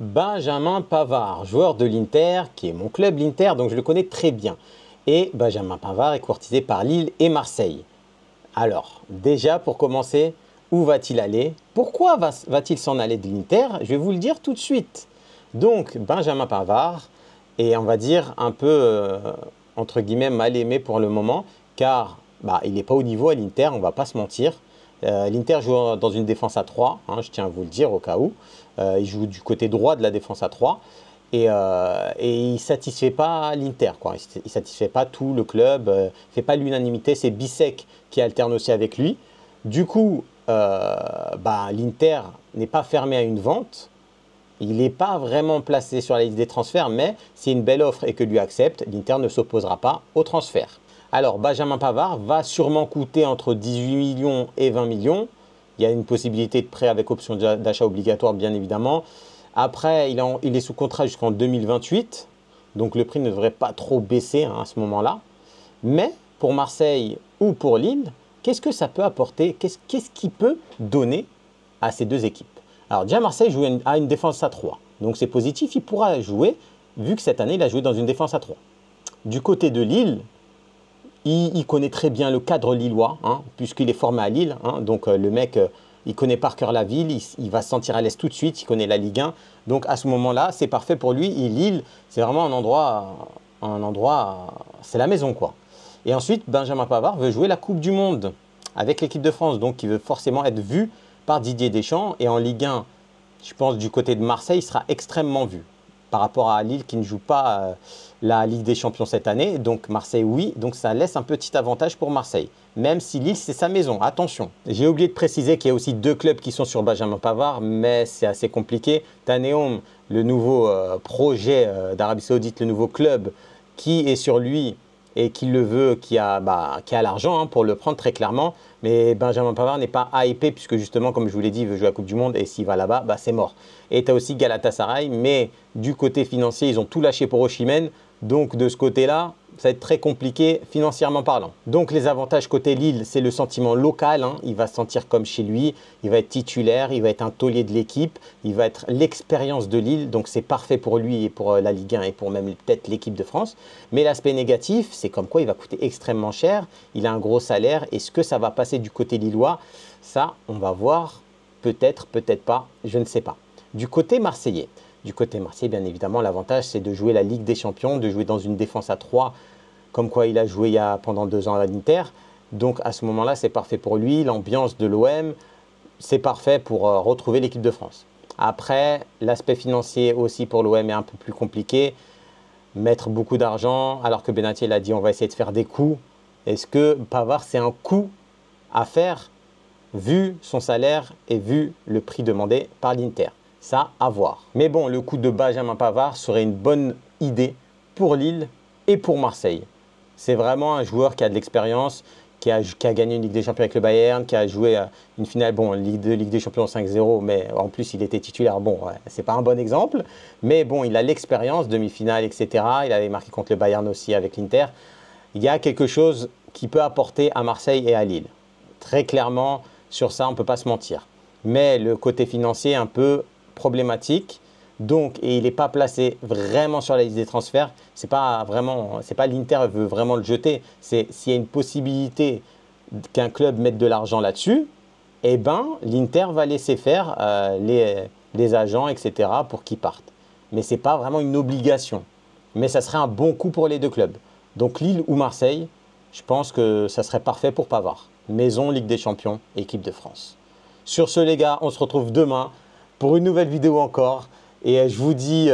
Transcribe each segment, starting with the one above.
Benjamin Pavard, joueur de l'Inter, qui est mon club l'Inter, donc je le connais très bien. Et Benjamin Pavard est courtisé par Lille et Marseille. Alors, déjà pour commencer, où va-t-il aller? Pourquoi va-t-il s'en aller de l'Inter? Je vais vous le dire tout de suite. Donc, Benjamin Pavard est, on va dire, un peu, entre guillemets, mal aimé pour le moment, car il n'est pas au niveau à l'Inter, on ne va pas se mentir. L'Inter joue dans une défense à 3, hein, je tiens à vous le dire au cas où. Il joue du côté droit de la défense à 3 et il ne satisfait pas l'Inter. Il ne satisfait pas tout le club, il ne fait pas l'unanimité. C'est Bissek qui alterne aussi avec lui. Du coup, l'Inter n'est pas fermé à une vente. Il n'est pas vraiment placé sur la liste des transferts, mais si une belle offre et que lui accepte, l'Inter ne s'opposera pas au transfert. Alors, Benjamin Pavard va sûrement coûter entre 18 millions et 20 millions. Il y a une possibilité de prêt avec option d'achat obligatoire, bien évidemment. Après, il est sous contrat jusqu'en 2028. Donc, le prix ne devrait pas trop baisser à ce moment-là. Mais pour Marseille ou pour Lille, qu'est-ce que ça peut apporter? Qu'est-ce qu'il peut donner à ces deux équipes? Alors, déjà, Marseille joue à une défense à 3. Donc, c'est positif. Il pourra jouer, vu que cette année, il a joué dans une défense à 3. Du côté de Lille, il connaît très bien le cadre lillois, puisqu'il est formé à Lille. Donc le mec, il connaît par cœur la ville, il va se sentir à l'aise tout de suite, il connaît la Ligue 1. Donc à ce moment-là, c'est parfait pour lui. Et Lille, c'est vraiment un endroit, c'est la maison quoi. Et ensuite, Benjamin Pavard veut jouer la Coupe du Monde avec l'équipe de France. Donc il veut forcément être vu par Didier Deschamps. Et en Ligue 1, je pense du côté de Marseille, il sera extrêmement vu par rapport à Lille qui ne joue pas la Ligue des Champions cette année. Donc Marseille, oui. Donc ça laisse un petit avantage pour Marseille. Même si Lille, c'est sa maison. Attention. J'ai oublié de préciser qu'il y a aussi deux clubs qui sont sur Benjamin Pavard, mais c'est assez compliqué. Taneom, le nouveau projet d'Arabie Saoudite, le nouveau club qui est sur lui et qui le veut, qui a l'argent pour le prendre très clairement. Mais Benjamin Pavard n'est pas hypé puisque justement, comme je vous l'ai dit, il veut jouer à la Coupe du Monde et s'il va là-bas, c'est mort. Et tu as aussi Galatasaray, mais du côté financier, ils ont tout lâché pour Osimhen. Donc de ce côté-là, ça va être très compliqué financièrement parlant. Donc les avantages côté Lille, c'est le sentiment local. Il va se sentir comme chez lui, il va être titulaire, il va être un taulier de l'équipe, il va être l'expérience de Lille. Donc c'est parfait pour lui et pour la Ligue 1 et pour même peut-être l'équipe de France. Mais l'aspect négatif, c'est comme quoi il va coûter extrêmement cher. Il a un gros salaire. Est-ce que ça va passer du côté lillois? Ça, on va voir. Peut-être, peut-être pas, je ne sais pas. Du côté marseillais, bien évidemment, l'avantage, c'est de jouer la Ligue des Champions, de jouer dans une défense à 3, comme quoi il a joué pendant 2 ans à l'Inter. Donc, à ce moment-là, c'est parfait pour lui. L'ambiance de l'OM, c'est parfait pour retrouver l'équipe de France. Après, l'aspect financier aussi pour l'OM est un peu plus compliqué. Mettre beaucoup d'argent, alors que Benatia l'a dit, on va essayer de faire des coups. Est-ce que Pavard, c'est un coup à faire, vu son salaire et vu le prix demandé par l'Inter? Ça, à voir. Mais bon, le coup de Benjamin Pavard serait une bonne idée pour Lille et pour Marseille. C'est vraiment un joueur qui a de l'expérience, qui a gagné une Ligue des Champions avec le Bayern, qui a joué une finale, Ligue des Champions 5-0, mais en plus, il était titulaire. Bon, ouais, c'est pas un bon exemple, mais bon, il a l'expérience, demi-finale, etc. Il avait marqué contre le Bayern aussi avec l'Inter. Il y a quelque chose qui peut apporter à Marseille et à Lille. Très clairement, sur ça, on ne peut pas se mentir. Mais le côté financier est un peu problématique. Donc, et il n'est pas placé vraiment sur la liste des transferts. C'est pas l'Inter veut vraiment le jeter. C'est s'il y a une possibilité qu'un club mette de l'argent là-dessus, eh ben l'Inter va laisser faire les agents, etc. pour qu'ils partent. Mais c'est pas vraiment une obligation. Mais ça serait un bon coup pour les deux clubs. Donc Lille ou Marseille, je pense que ça serait parfait pour Pavard. Maison, Ligue des Champions, équipe de France. Sur ce les gars, on se retrouve demain pour une nouvelle vidéo encore. Et je vous dis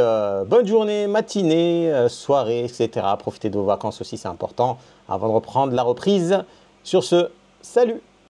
bonne journée, matinée, soirée, etc. Profitez de vos vacances aussi, c'est important, avant de reprendre la reprise. Sur ce, salut!